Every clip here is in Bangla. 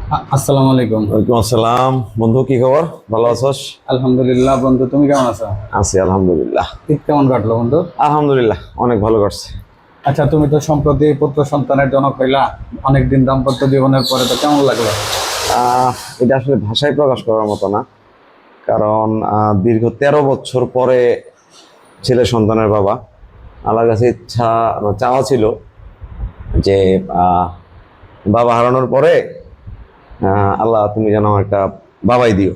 আসসালামু আলাইকুম। ওয়ালাইকুম আসসালাম। বন্ধু, কি খবর? ভালো আছোস? আলহামদুলিল্লাহ বন্ধু, তুমি কেমন আছো? আছি আলহামদুলিল্লাহ। ঈদ কেমন কাটলো বন্ধু? আলহামদুলিল্লাহ, অনেক ভালো কাটছে। আচ্ছা, তুমি তো সম্প্রতি পুত্র সন্তানের জনক হইলা, অনেকদিন দাম্পত্য জীবনের পরে, তো কেমন লাগলো? আহ এটা আসলে ভাষায় প্রকাশ করার মতো না, কারণ দীর্ঘ 13 বছর পরে ছেলে সন্তানের বাবা। আল্লাহর কাছে চাওয়া ছিল যে বাবা হারানোর পরে আল্লাহ তুমি যেন আমার একটা বাবাই দিও।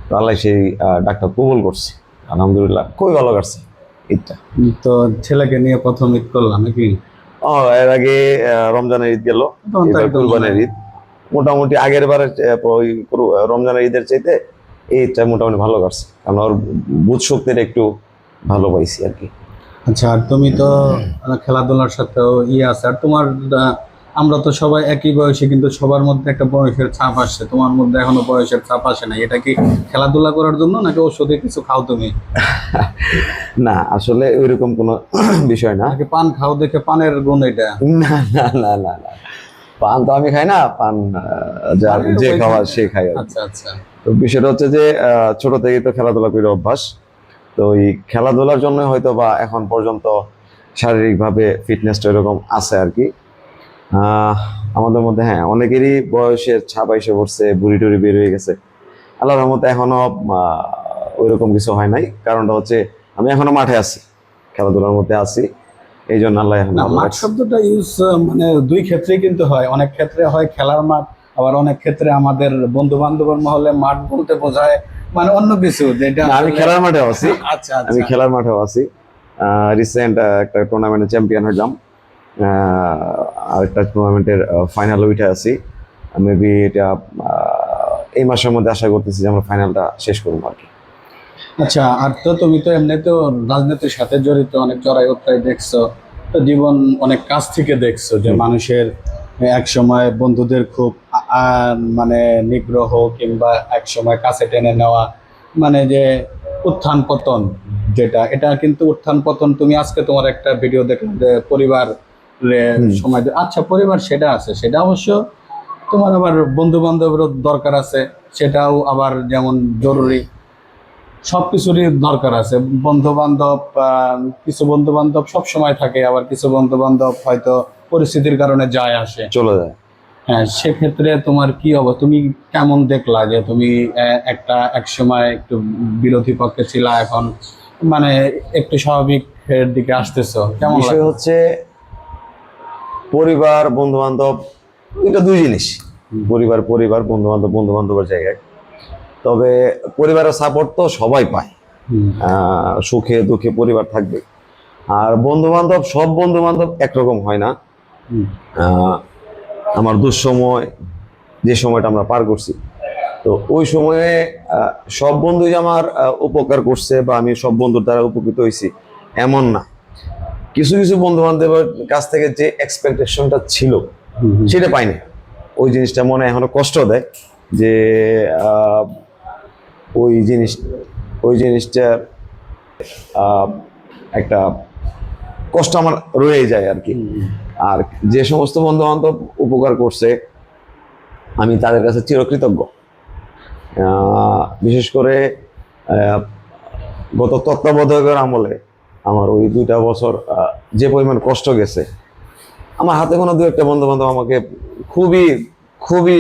তো আল্লাহ সেই ডাক্তার কবুল করছে। আলহামদুলিল্লাহ, খুবই ভালো কাটছে ঈদটা। তো ছেলেকে নিয়ে প্রথম ঈদ করলাম নাকি? ও, এর আগে রমজানের ঈদ গেল, তখন তো এবার একদম কুরবানের ঈদ। মোটামুটি আগের বারে রমজানের ঈদের চাইতে এই ঈদটা মোটামুটি ভালো কাটছে, কারণ ওর বুধ শক্তির একটু ভালো পাইছি আর কি। আচ্ছা, আর তুমি তো খেলাধুলার সাথেও আছে, আর তোমার আমরা তো সবাই একই বয়সী, কিন্তু সবার মধ্যে একটা বয়সের ছাপ আসছে, তোমার মধ্যে এখনো বয়সের ছাপ আসে না। এটা কি খেলাধুলা করার জন্য নাকি ওষুধে কিছু খাও তুমি? না, আসলে ওইরকম কোনো বিষয় না। নাকি পান খাও দেখে পানের গুণ এটা? না না না না না, পান তো আমি খাই না। পান যে খাওয়া সে খায় আর কি। আচ্ছা আচ্ছা। তো বিষয়টা হচ্ছে যে ছোট থেকেই তো খেলাধুলা করে অভ্যাস। তো ওই খেলাধুলার জন্য হয়তো বা এখন পর্যন্ত শারীরিকভাবে ফিটনেসটা এরকম আছে আর কি। আমাদের মধ্যে হ্যাঁ অনেকেরই বয়সের ছাপ এসে পড়ছে, বুড়ি টুড়ি বের হয়ে গেছে। আল্লাহর রহমতে এখনো ওইরকম কিছু হয় নাই। কারণটা হচ্ছে আমি এখনো মাঠে আছি, খেলাধুলার মধ্যে আছি, এই জন্য আল্লাহ এখন না, ভালো মাঠ রাখছে। শব্দটা ইউজ মানে দুই ক্ষেত্রেই কিন্তু হয়। অনেক ক্ষেত্রে হয় খেলার মাঠ, আবার অনেক ক্ষেত্রে আমাদের বন্ধু বান্ধবের মহলে মাঠ বলতে বোঝায় মানে অন্য কিছু, যেটা না, আমি খেলার মাঠেও আছি। আচ্ছা আমি আচ্ছা। খেলার মাঠেও আছি। রিসেন্ট একটা টুর্নামেন্টে চ্যাম্পিয়ন হইলাম। আরেকটা টুর্নামেন্টের ফাইনালে উঠে আছি। মেবি এটা এই মাসের মধ্যে আশা করতেছি যে আমরা ফাইনালটা শেষ করবো আর কি। আচ্ছা, আর তো তুমি তো এমনিতেও রাজনীতির সাথে জড়িত, অনেক চড়াই উতরাই দেখছো, তো জীবন অনেক কাছ থেকে দেখছো যে মানুষের এক সময় বন্ধুদের খুব মানে নিগ্রহ, কিংবা এক সময় কাছে টেনে নেওয়া, মানে যে উত্থান পতন, যেটা এটা কিন্তু উত্থান পতন। তুমি আজকে তোমার একটা ভিডিও দেখলাম যে পরিবার সময় আচ্ছা, পরিবার সেটা আছে, সেটা অবশ্য তোমার আবার বন্ধু বান্ধবেরও দরকার আছে, সেটাও আবার যেমন জরুরি। সবকিছুরই দরকার আছে। বন্ধু বান্ধব, কিছু বন্ধু বান্ধব সব সময় থাকে, আবার কিছু বন্ধু বান্ধব হয়তো পরিস্থিতির কারণে যায় আসে। চলে যায়। হ্যাঁ, সেক্ষেত্রে তোমার কি হবে? তুমি কেমন দেখলা যে তুমি একটা এক সময় একটু বিরোধী পক্ষে ছিলা, এখন মানে একটু স্বাভাবিক এর দিকে আসতেছো, কেমন বিষয় লাগে? হচ্ছে পরিবার বন্ধু বান্ধব এটা দুই জিনিস। পরিবার পরিবার, বন্ধু বান্ধব বন্ধু বান্ধবের জায়গায়। তবে পরিবারের সাপোর্ট তো সবাই পায়। সুখে দুঃখে পরিবার থাকবে। আর বন্ধু বান্ধব, সব বন্ধু বান্ধব একরকম হয় না। আহ, আমার দুঃসময়, যে সময়টা আমরা পার করছি, তো ওই সময়ে সব বন্ধুই আমার উপকার করছে বা আমি সব বন্ধুর দ্বারা উপকৃত হয়েছি এমন না। কিছু কিছু বন্ধু বান্ধবের কাছ থেকে যে এক্সপেকটেশনটা ছিল সেটা পাইনি। ওই জিনিসটা মনে এখনো কষ্ট দেয় যে আহ, ওই জিনিস ওই জিনিসটার একটা কষ্ট আমার রয়ে যায় আর কি। আর যে সমস্ত বন্ধু বান্ধব উপকার করছে আমি তাদের কাছে চিরকৃতজ্ঞ। বিশেষ করে আহ, গত তত্ত্বাবধায়কের আমলে আমার ওই 2টা বছর যে পরিমাণ কষ্ট গেছে, আমার হাতে কোনো দু একটা বন্ধু বান্ধব আমাকে খুবই খুবই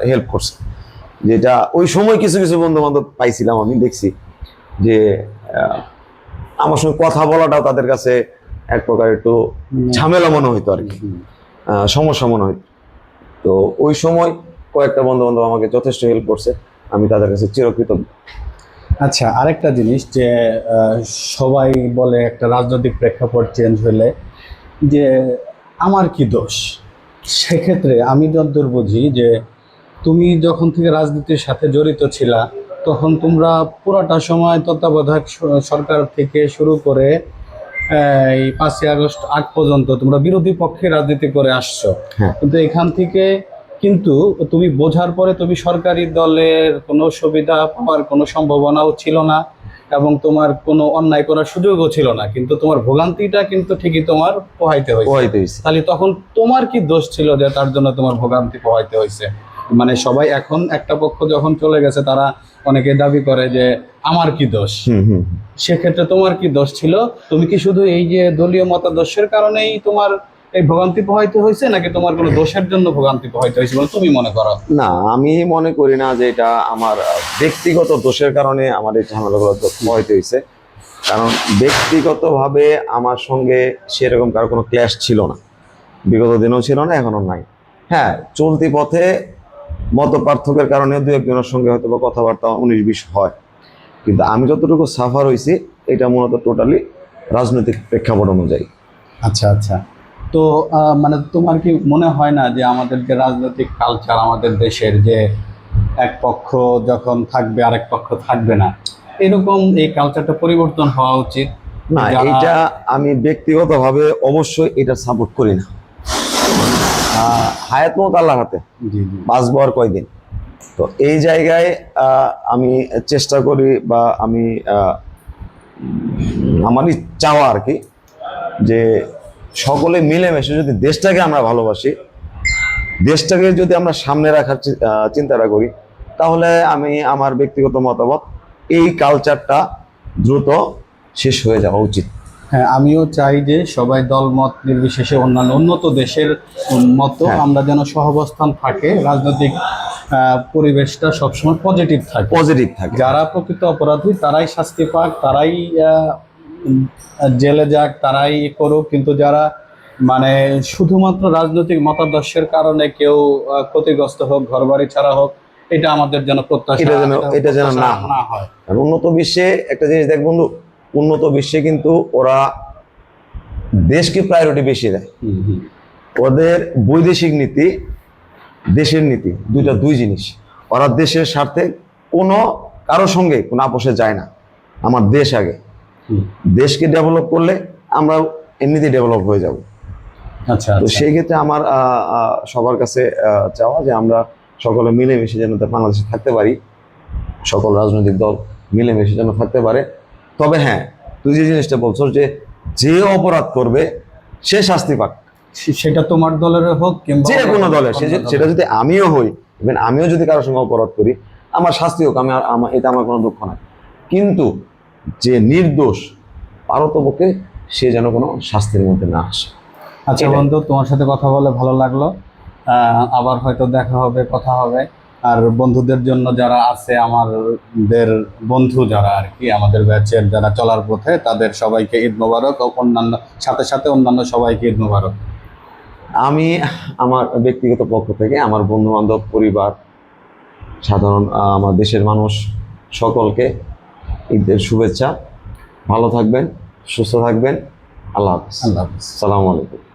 হেল্প করছে। যেটা ওই সময় কিছু কিছু বন্ধু বান্ধব পাইছিলাম, আমি দেখছি যে আহ, আমার সঙ্গে কথা বলাটাও তাদের কাছে এক প্রকার একটু ঝামেলা মনে হইতো আর কি, সমস্যা মনে হইতো। তো ওই সময় কয়েকটা বন্ধু বান্ধব আমাকে যথেষ্ট হেল্প করছে, আমি তাদের কাছে চিরকৃতজ্ঞ। আচ্ছা, আরেকটা জিনিস যে সবাই বলে একটা রাজনৈতিক প্রেক্ষাপট চেঞ্জ হলে যে আমার কি দোষ। সেক্ষেত্রে আমি যতদূর বুঝি যে তুমি যখন থেকে রাজনীতির সাথে জড়িত ছিলা, তখন তোমরা পুরাটা সময় তত্ত্বাবধায়ক সরকার থেকে শুরু করে এই 5ই আগস্ট আগ পর্যন্ত তোমরা বিরোধী পক্ষে রাজনীতি করে আসছো। হ্যাঁ। কিন্তু এখান থেকে কিন্তু তুমি বোঝার পরে তুমি সরকারি দলের কোনো সুবিধা পাওয়ার কোনো সম্ভাবনাও ছিল না, এবং তোমার কোনো অন্যায় করার সুযোগও ছিল না, কিন্তু তোমার ভোগান্তিটা কিন্তু ঠিকই তোমার পোহাইতে হয়েছে। পোহাইতে হয়েছে। তাহলে তখন তোমার কি দোষ ছিল যে তার জন্য তোমার ভোগান্তি পোহাইতে হয়েছে? মানে সবাই এখন একটা পক্ষ যখন চলে গেছে, তারা অনেকে দাবি করে যে আমার কি দোষ। সেক্ষেত্রে তোমার কি দোষ ছিল? তুমি কি শুধু এই যে দলীয় মতাদর্শের কারণেই তোমার এই ভোগান্তি পোহাইতে হয়েছে, নাকি তোমার কোনো দোষের জন্য ভোগান্তি পোহাইতে হয়েছে বলে তুমি মনে করো? না, আমি মনে করি না যে এটা আমার ব্যক্তিগত দোষের কারণে আমার এই ঝামেলাগুলো পোহাইতে হয়েছে। কারণ ব্যক্তিগতভাবে আমার সঙ্গে সেরকম কারো কোনো ক্ল্যাশ ছিল না, বিগত দিনেও ছিল না, এখনো নাই। হ্যাঁ, চলতি পথে মত পার্থক্যের কারণে দু একজনের সঙ্গে হয়তো বা কথাবার্তা 19-20 হয়, কিন্তু আমি যতটুকু সাফার হয়েছি এটা মূলত টোটালি রাজনৈতিক প্রেক্ষাপট অনুযায়ী। আচ্ছা আচ্ছা। তো মানে তোমার কি মনে হয় না যে আমাদের যে রাজনৈতিক কালচার আমাদের দেশের, যে এক পক্ষ যখন থাকবে আরেক পক্ষ থাকবে না, এরকম এই কালচারটা পরিবর্তন হওয়া উচিত? না, এটা আমি ব্যক্তিগতভাবে অবশ্যই এটা সাপোর্ট করি না। হায়াত মত আল্লাহর হাতে, জি জি। বাঁচবো আর কয়দিন। তো এই জায়গায় আমি চেষ্টা করি, বা আমি আমারই চাওয়া আর কি, যে সকলে মিলেমিশে যদি দেশটাকে আমরা ভালোবাসি, দেশটাকে যদি আমরা সামনে রাখার চিন্তাটা করি, তাহলে আমি আমার ব্যক্তিগত মতামত, এই কালচারটা দ্রুত শেষ হয়ে যাওয়া উচিত। হ্যাঁ, আমিও চাই যে সবাই দলমত নির্বিশেষে অন্যান্য উন্নত দেশের মতো আমরা যেন সহাবস্থান থাকে, রাজনৈতিক পরিবেশটা সবসময় পজিটিভ থাকে। পজিটিভ থাকে। যারা প্রকৃত অপরাধী তারাই শাস্তি পাক, তারাই জেলে যাক, তারাই করুক, কিন্তু যারা মানে শুধুমাত্র রাজনৈতিক মতাদর্শের কারণে কেউ ক্ষতিগ্রস্ত হোক, ঘরবাড়ি ছাড়া হোক, এটা আমাদের যেন প্রত্যাশা এটা যেন না হয়। আর উন্নত বিশ্বে একটা জিনিস দেখ বন্ধু, উন্নত বিশ্বে কিন্তু ওরা দেশকে প্রায়োরিটি বেশি দেয়। ওদের বৈদেশিক নীতি, দেশের নীতি, দুই জিনিস। ওরা দেশের স্বার্থে কোনো কারোর সঙ্গে কোনো আপোষে যায় না। আমার দেশ আগে, দেশকে ডেভেলপ করলে আমরা এমনিতেই ডেভেলপ হয়ে যাব। আচ্ছা, তো সেই ক্ষেত্রে আমার সবার কাছে চাওয়া যে আমরা সকলে মিলেমিশে যেন বাংলাদেশে থাকতে পারি, সকল রাজনৈতিক দল মিলেমিশে যেন থাকতে পারে। তবে হ্যাঁ, তুই যে জিনিসটা বলছো যে যে অপরাধ করবে সে শাস্তি পাক, সেটা তোমার দলের হোক কিংবা যে কোনো দলের, সেটা যদি আমিও হই, ইভেন আমিও যদি কারোর সঙ্গে অপরাধ করি, আমার শাস্তি হোক, এটা আমার কোনো দুঃখ নাই। কিন্তু যে নির্দোষ পারতপক্ষে সে যেন কোনো শাস্তির মধ্যে না আসে। আচ্ছা বন্ধু, তোমার সাথে কথা বলে ভালো লাগলো। আবার হয়তো দেখা হবে, কথা হবে। আর বন্ধুদের জন্য যারা আছে, আমাদের বন্ধু যারা আর কি আমাদের ব্যাচের, যারা চলার পথে, তাদের সবাইকে ঈদ মোবারক, ও অন্যান্য সাথে অন্যান্য সবাইকে ঈদ মোবারক। আমি আমার ব্যক্তিগত পক্ষ থেকে আমার বন্ধু বান্ধব, পরিবার, সাধারণ আমার দেশের মানুষ সকলকে ঈদের শুভেচ্ছা। ভালো থাকবেন, সুস্থ থাকবেন। আল্লাহ হাফিজ। আল্লাহ হাফিজ। আসসালামু আলাইকুম।